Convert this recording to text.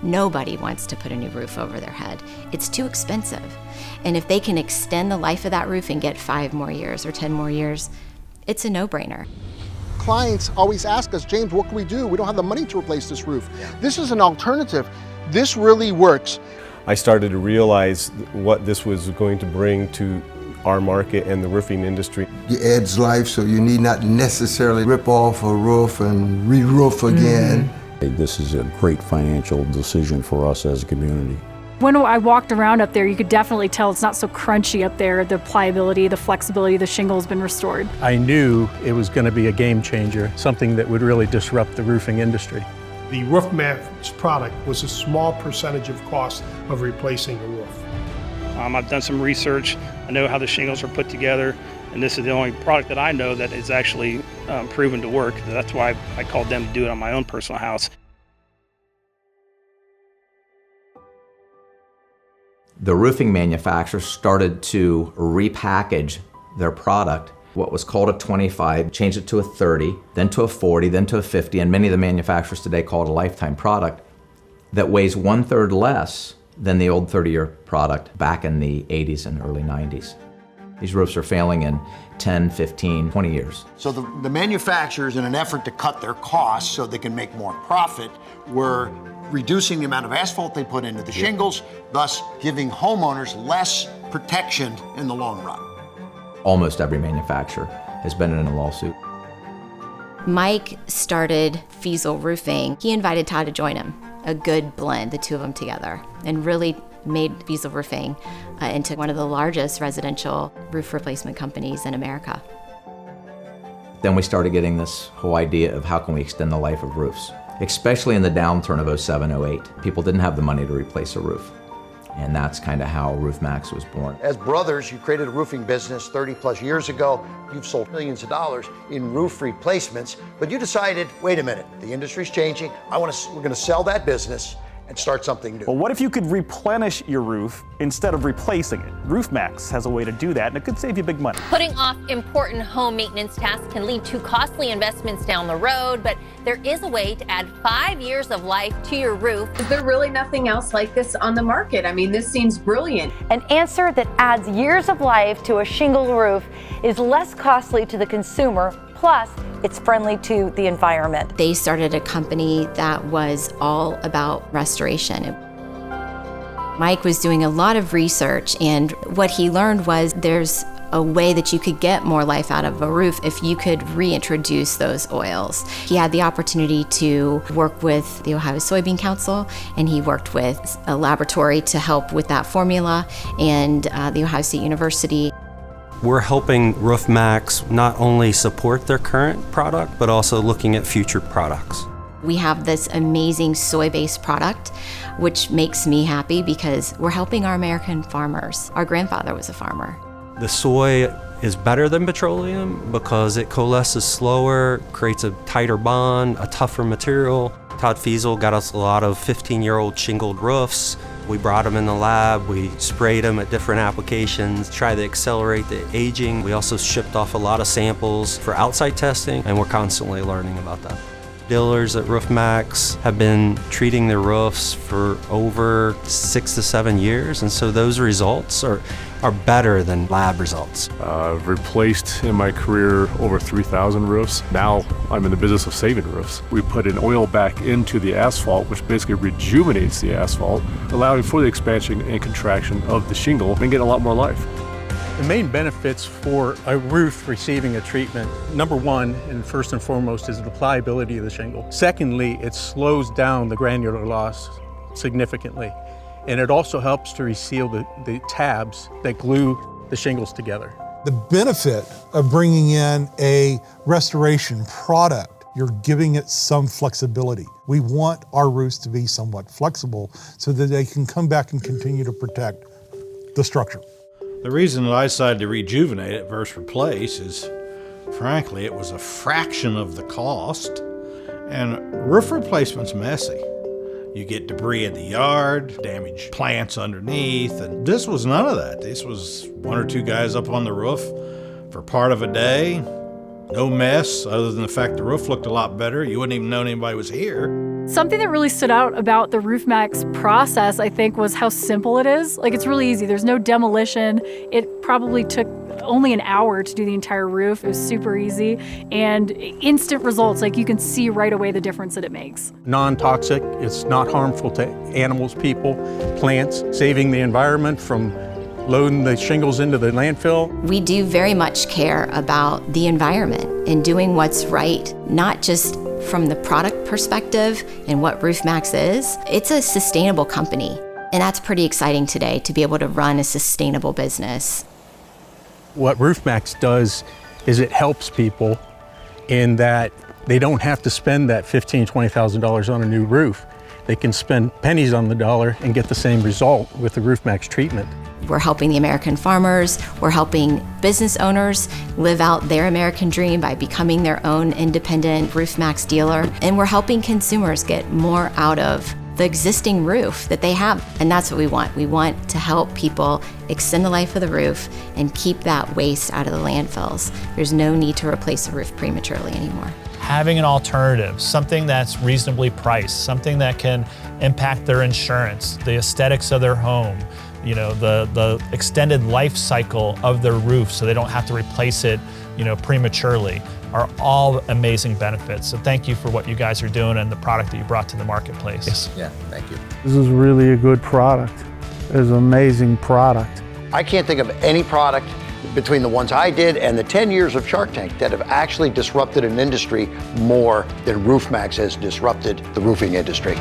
Nobody wants to put a new roof over their head. It's too expensive. And if they can extend the life of that roof and get 5 more years or 10 more years, it's a no-brainer. Clients always ask us, James, what can we do? We don't have the money to replace this roof. This is an alternative. This really works. I started to realize what this was going to bring to our market and the roofing industry. It adds life, so you need not necessarily rip off a roof and re-roof again. This is a great financial decision for us as a community. When I walked around up there, you could definitely tell it's not so crunchy up there. The pliability, the flexibility, the shingle has been restored. I knew it was going to be a game changer, something that would really disrupt the roofing industry. The Roof Maxx product was a small percentage of cost of replacing a roof. I've done some research. I know how the shingles are put together, and this is the only product that I know that is actually proven to work. That's why I called them to do it on my own personal house. The roofing manufacturers started to repackage their product. What was called a 25, changed it to a 30, then to a 40, then to a 50, and many of the manufacturers today call it a lifetime product that weighs 1/3 less than the old 30-year product back in the 80s and early 90s. These roofs are failing in 10, 15, 20 years. So the manufacturers, in an effort to cut their costs so they can make more profit, were reducing the amount of asphalt they put into the shingles, thus giving homeowners less protection in the long run. Almost every manufacturer has been in a lawsuit. Mike started Fiesel Roofing. He invited Todd to join him. A good blend, the two of them together, and really made Fiesel Roofing into one of the largest residential roof replacement companies in America. Then we started getting this whole idea of how can we extend the life of roofs, especially in the downturn of 07, 08. People didn't have the money to replace a roof. And that's kind of how Roof Maxx was born. As brothers, you created a roofing business 30+ years ago. You've sold millions of dollars in roof replacements, but you decided, wait a minute, the industry's changing. We're gonna sell that business and start something new. Well, what if you could replenish your roof instead of replacing it? Roof Maxx has a way to do that, and it could save you big money. Putting off important home maintenance tasks can lead to costly investments down the road, but there is a way to add 5 years of life to your roof. Is there really nothing else like this on the market? I mean, this seems brilliant. An answer that adds years of life to a shingle roof is less costly to the consumer, plus it's friendly to the environment. They started a company that was all about restoration. Mike was doing a lot of research, and what he learned was there's a way that you could get more life out of a roof if you could reintroduce those oils. He had the opportunity to work with the Ohio Soybean Council, and he worked with a laboratory to help with that formula, and the Ohio State University. We're helping Roof Maxx not only support their current product, but also looking at future products. We have this amazing soy-based product, which makes me happy because we're helping our American farmers. Our grandfather was a farmer. The soy is better than petroleum because it coalesces slower, creates a tighter bond, a tougher material. Todd Fiesel got us a lot of 15-year-old shingled roofs. We brought them in the lab, we sprayed them at different applications, tried to accelerate the aging. We also shipped off a lot of samples for outside testing, and we're constantly learning about that. Dealers at Roof Maxx have been treating their roofs for over 6 to 7 years, and so those results are better than lab results. I've replaced in my career over 3,000 roofs. Now I'm in the business of saving roofs. We put an oil back into the asphalt, which basically rejuvenates the asphalt, allowing for the expansion and contraction of the shingle and get a lot more life. The main benefits for a roof receiving a treatment, number one and first and foremost, is the pliability of the shingle. Secondly, it slows down the granular loss significantly. And it also helps to reseal the tabs that glue the shingles together. The benefit of bringing in a restoration product, you're giving it some flexibility. We want our roofs to be somewhat flexible so that they can come back and continue to protect the structure. The reason that I decided to rejuvenate it versus replace is, frankly, it was a fraction of the cost, and roof replacement's messy. You get debris in the yard, damaged plants underneath, and this was none of that. This was 1 or 2 guys up on the roof for part of a day. No mess, other than the fact the roof looked a lot better. You wouldn't even know anybody was here. Something that really stood out about the Roof Maxx process, I think, was how simple it is. Like, it's really easy. There's no demolition. It probably took only an hour to do the entire roof. It was super easy and instant results. Like, you can see right away the difference that it makes. Non-toxic, it's not harmful to animals, people, plants, saving the environment from loading the shingles into the landfill. We do very much care about the environment and doing what's right, not just from the product perspective and what Roof Maxx is. It's a sustainable company, and that's pretty exciting today to be able to run a sustainable business. What Roof Maxx does is it helps people in that they don't have to spend that $15,000, $20,000 on a new roof. They can spend pennies on the dollar and get the same result with the Roof Maxx treatment. We're helping the American farmers, we're helping business owners live out their American dream by becoming their own independent Roof Maxx dealer, and we're helping consumers get more out of the existing roof that they have. And that's what we want. We want to help people extend the life of the roof and keep that waste out of the landfills. There's no need to replace a roof prematurely anymore. Having an alternative, something that's reasonably priced, something that can impact their insurance, the aesthetics of their home, you know, the extended life cycle of their roof so they don't have to replace it, you know, prematurely, are all amazing benefits. So thank you for what you guys are doing and the product that you brought to the marketplace. Yes. Yeah, thank you. This is really a good product. It's an amazing product. I can't think of any product between the ones I did and the 10 years of Shark Tank that have actually disrupted an industry more than Roof Maxx has disrupted the roofing industry.